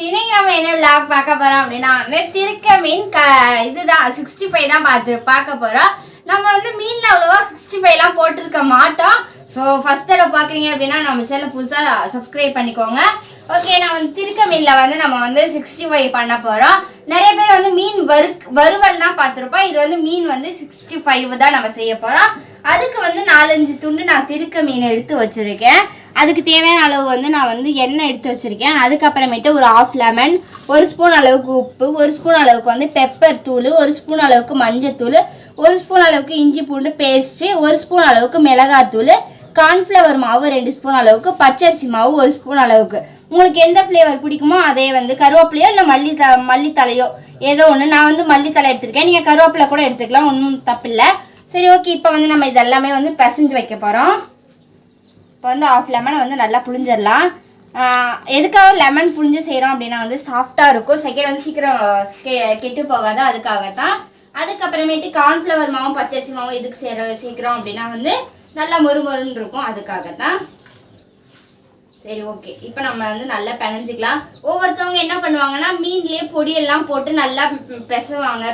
இன்னைக்கு நம்ம என்ன vlog பார்க்க போறோம் அப்படின்னா வந்து திருக்க மீன் இதுதான் 65 தான் பார்க்க போறோம். நம்ம வந்து மீன்ல அவ்வளவா 65 எல்லாம் போட்டுருக்க மாட்டோம். ஸோ ஃபர்ஸ்ட் தடவை பார்க்குறீங்க அப்படின்னா நம்ம சேனல் புதுசாக சப்ஸ்கிரைப் பண்ணிக்கோங்க. ஓகே, நான் வந்து திருக்க மீனில் வந்து நம்ம வந்து 65 பண்ண போகிறோம். நிறைய பேர் வந்து மீன் வறுவல்லாம் பார்த்துருப்போம். இது வந்து மீன் வந்து 65 தான் நம்ம செய்ய போகிறோம். அதுக்கு வந்து 4-5 துண்டு நான் திருக்க மீன் எடுத்து வச்சுருக்கேன். அதுக்கு தேவையான அளவு வந்து நான் வந்து எண்ணெய் எடுத்து வச்சுருக்கேன். அதுக்கப்புறமேட்டு ஒரு 1/2 லெமன், 1 ஸ்பூன் அளவுக்கு உப்பு, 1 ஸ்பூன் அளவுக்கு வந்து பெப்பர் தூள், 1 ஸ்பூன் அளவுக்கு மஞ்சத்தூள், 1 ஸ்பூன் அளவுக்கு இஞ்சி பூண்டு பேஸ்ட்டு, 1 ஸ்பூன் அளவுக்கு மிளகாத்தூள், கார்ன்ஃப்ளவர் மாவு 2 ஸ்பூன் அளவுக்கு, பச்சரிசி மாவு 1 ஸ்பூன் அளவுக்கு. உங்களுக்கு எந்த ஃப்ளேவர் பிடிக்குமோ அதே வந்து கருவேப்பிலையோ இல்லை மல்லித்தலையோ ஏதோ ஒன்று. நான் வந்து மல்லித்தலை எடுத்துருக்கேன். நீங்கள் கருவேப்பிலை கூட எடுத்துக்கலாம், ஒன்றும் தப்பில்லை. சரி, ஓகே. இப்போ வந்து நம்ம இதெல்லாமே வந்து பிசைஞ்சு வைக்க போகிறோம். இப்போ வந்து 1/2 லெமனை வந்து நல்லா புழிஞ்சிடலாம். எதுக்காக லெமன் புழிஞ்சு செய்கிறோம் அப்படின்னா வந்து சாஃப்டாக இருக்கும். செகண்ட் வந்து சீக்கிரம் கெட்டு போகாது, அதுக்காகத்தான். அதுக்கப்புறமேட்டு கார்ன்ஃப்ளவர் மாவும் பச்சரிசி மாவும் எதுக்கு சேர்க்குறோம் அப்படின்னா வந்து நல்லா மொறுமொறுன்னு இருக்கும், அதுக்காகத்தான். சரி, ஓகே. இப்போ நம்ம வந்து நல்லா பிணைஞ்சிக்கலாம். ஒவ்வொருத்தவங்க என்ன பண்ணுவாங்கன்னா மீன்லேயே பொடியெல்லாம் போட்டு நல்லா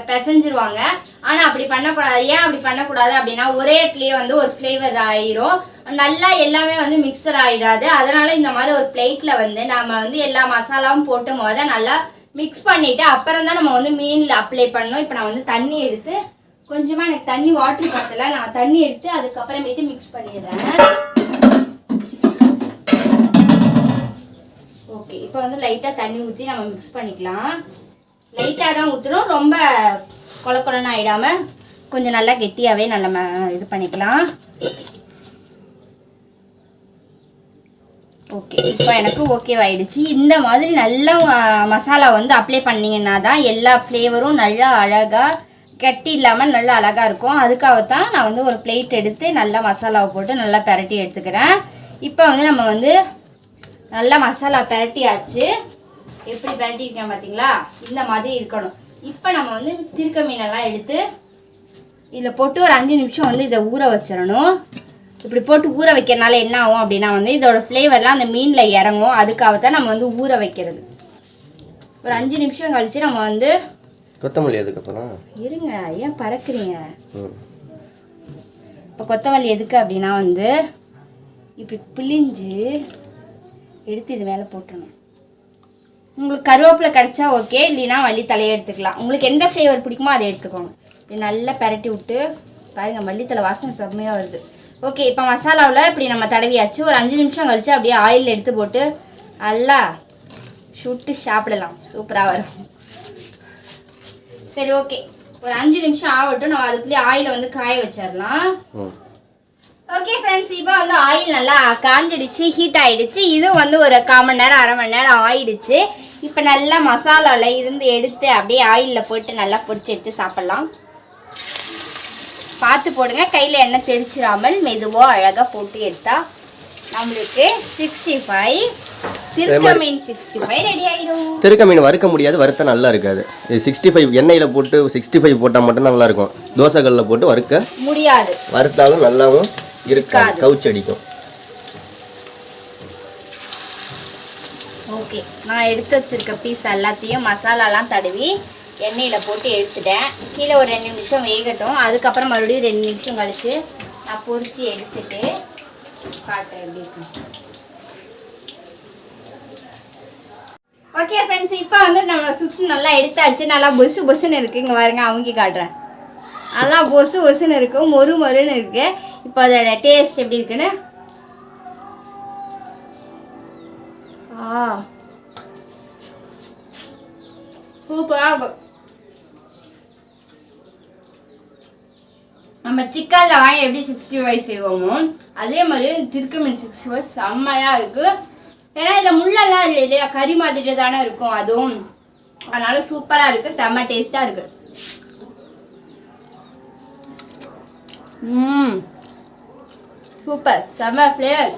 பிசைஞ்சிருவாங்க. ஆனால் அப்படி பண்ணக்கூடாது. ஏன் அப்படி பண்ணக்கூடாது அப்படின்னா ஒரே இடத்துலேயே வந்து ஒரு ஃப்ளேவர் ஆயிரும், நல்லா எல்லாமே வந்து மிக்சர் ஆகிடாது. அதனால இந்த மாதிரி ஒரு பிளேட்டில் வந்து நம்ம வந்து எல்லா மசாலாவும் போட்டு நல்லா மிக்ஸ் பண்ணிவிட்டு அப்புறம் தான் நம்ம வந்து மீனில் அப்ளை பண்ணணும். இப்போ நான் வந்து தண்ணி எடுத்து கொஞ்சமாக எனக்கு தண்ணி வாட்டர் பத்தலை, நான் தண்ணி எடுத்து அதுக்கப்புறமேட்டு மிக்ஸ் பண்ணிடுறேன். ஓகே, இப்போ வந்து லைட்டாக தண்ணி ஊற்றி நம்ம மிக்ஸ் பண்ணிக்கலாம். லைட்டாக தான் ஊற்றணும், ரொம்ப கொலன்னு ஆகிடாமல் கொஞ்சம் நல்லா கெட்டியாகவே நல்லா இது பண்ணிக்கலாம். ஓகே, இப்போ எனக்கு ஓகேவாயிடுச்சு. இந்த மாதிரி நல்லா மசாலா வந்து அப்ளை பண்ணிங்கன்னா தான் எல்லா ஃப்ளேவரும் நல்லா அழகாக கட்டி இல்லாமல் நல்லா அழகாக இருக்கும். அதுக்காகத்தான் நான் வந்து ஒரு பிளேட் எடுத்து நல்லா மசாலாவை போட்டு நல்லா பெரட்டி எடுத்துக்கிறேன். இப்போ வந்து நம்ம வந்து நல்லா மசாலா பெரட்டியாச்சு. எப்படி பெரட்டியிருக்கேன் பார்த்தீங்களா? இந்த மாதிரி இருக்கணும். இப்போ நம்ம வந்து திருக்க மீனெல்லாம் எடுத்து இதில் போட்டு ஒரு 5 நிமிஷம் வந்து இதை ஊற வச்சிடணும். இப்படி போட்டு ஊற வைக்கிறனால என்ன ஆகும் அப்படின்னா வந்து இதோட ஃப்ளேவர்லாம் அந்த மீனில் இறங்கும். அதுக்காகத்தான் நம்ம வந்து ஊற வைக்கிறது. ஒரு 5 நிமிஷம் கழித்து நம்ம வந்து கொத்தமல்லி எதுக்கப்புறம் இருங்க, ஏன் பறக்குறீங்க? இப்போ கொத்தமல்லி எதுக்கு அப்படின்னா வந்து இப்படி பிழிஞ்சு எடுத்து இது மேலே போட்டுடணும். உங்களுக்கு கருவேப்பிலை கிடச்சா ஓகே, இல்லைன்னா மல்லித்தலையை எடுத்துக்கலாம். உங்களுக்கு எந்த ஃப்ளேவர் பிடிக்குமோ அதை எடுத்துக்கோங்க. இப்படி நல்லா பெரட்டி விட்டு பாருங்கள், மல்லித்தலை வாசனை செம்மையாக வருது. ஓகே, இப்போ மசாலாவில் இப்படி நம்ம தடவியாச்சு. ஒரு 5 நிமிஷம் கழித்து அப்படியே ஆயில் எடுத்து போட்டு நல்லா சுட்டு சாப்பிடலாம், சூப்பராக வரும். சரி, ஓகே. ஒரு 5 நிமிஷம் ஆகட்டும், நம்ம அதுக்குள்ளேயே ஆயிலை வந்து காய வச்சிடலாம். ஓகே ஃப்ரெண்ட்ஸ், இப்போ வந்து ஆயில் நல்லா காஞ்சிடுச்சு, ஹீட் ஆகிடுச்சு. இதுவும் வந்து ஒரு 1/4 மணி நேரம் 1/2 மணி நேரம் ஆயிடுச்சு. இப்போ நல்லா மசாலாவில் இருந்து எடுத்து அப்படியே ஆயிலில் போட்டு நல்லா பொரிச்சு எடுத்து சாப்பிட்லாம். பார்த்து போடுங்க, கையில் எண்ணெய் தெரிச்சிடாமல் மெதுவாக அழகாக போட்டு எடுத்தால் நம்மளுக்கு 65 திருக்க மீன் 65 ரெடி ஆகிடும். திருக்க மீன் வறுக்க முடியாது, வறுத்த நல்லா இருக்காது. 65 எண்ணெயில் போட்டு 65 போட்டால் மட்டும் நல்லா இருக்கும். தோசைகளில் போட்டு வறுக்க முடியாது, வறுத்தாலும் நல்லாவும் இருக்காது, கவுச்சு அடிக்கும். ஓகே, நான் எடுத்து வச்சிருக்க பீஸ் எல்லாத்தையும் மசாலாலாம் தடவி எண்ணெயில் போட்டு எடுத்துட்டேன். கீழே ஒரு 2 நிமிஷம் வேகட்டும். அதுக்கப்புறம் மறுபடியும் 2 நிமிஷம் கழித்து நான் பொரிச்சு எடுத்துட்டு காட்டுறேன் எப்படி இருக்கு. ஓகே ஃப்ரெண்ட்ஸ், இப்போ வந்து நம்ம சுட்டு நல்லா எடுத்தாச்சு. நல்லா பொசு பொசுன்னு இருக்குது. இங்கே பாருங்க, அவங்க காட்டுறேன். நல்லா பொசு பொசுன்னு இருக்கும், மொறுன்னு இருக்குது. இப்போ அதோட டேஸ்ட் எப்படி இருக்குன்னு சூப்பராக. நம்ம சிக்கனில் வாங்கி எப்படி 65 செய்வோமோ அதே மாதிரி திருக்க மீன் 65 செம்மையாக இருக்குது. ஏன்னா இதில் முள்ளெல்லாம் இல்லை இல்லையா, கறி மாதிரி தானே இருக்கும் அதுவும். அதனால சூப்பராக இருக்குது, செம்ம டேஸ்ட்டாக இருக்குது. சூப்பர், செம்ம ஃப்ளேவர்.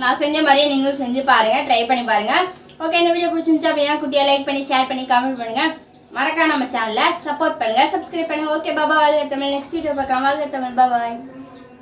நான் செஞ்ச மாதிரியே நீங்களும் செஞ்சு பாருங்கள், ட்ரை பண்ணி பாருங்கள். ஓகே, இந்த வீடியோ பிடிச்சிருந்துச்சு அப்படின்னா குட்டியாக லைக் பண்ணி ஷேர் பண்ணி கமெண்ட் பண்ணுங்கள். மறக்காம நம்ம சேனலை சப்போர்ட் பண்ணுங்கள், சப்ஸ்கிரைப் பண்ணுங்கள். ஓகே, பாபா, வாழ்க தமிழ். நெக்ஸ்ட் வீடியோ பார்க்கலாம். வாழ்க தமிழ், பாபாய்.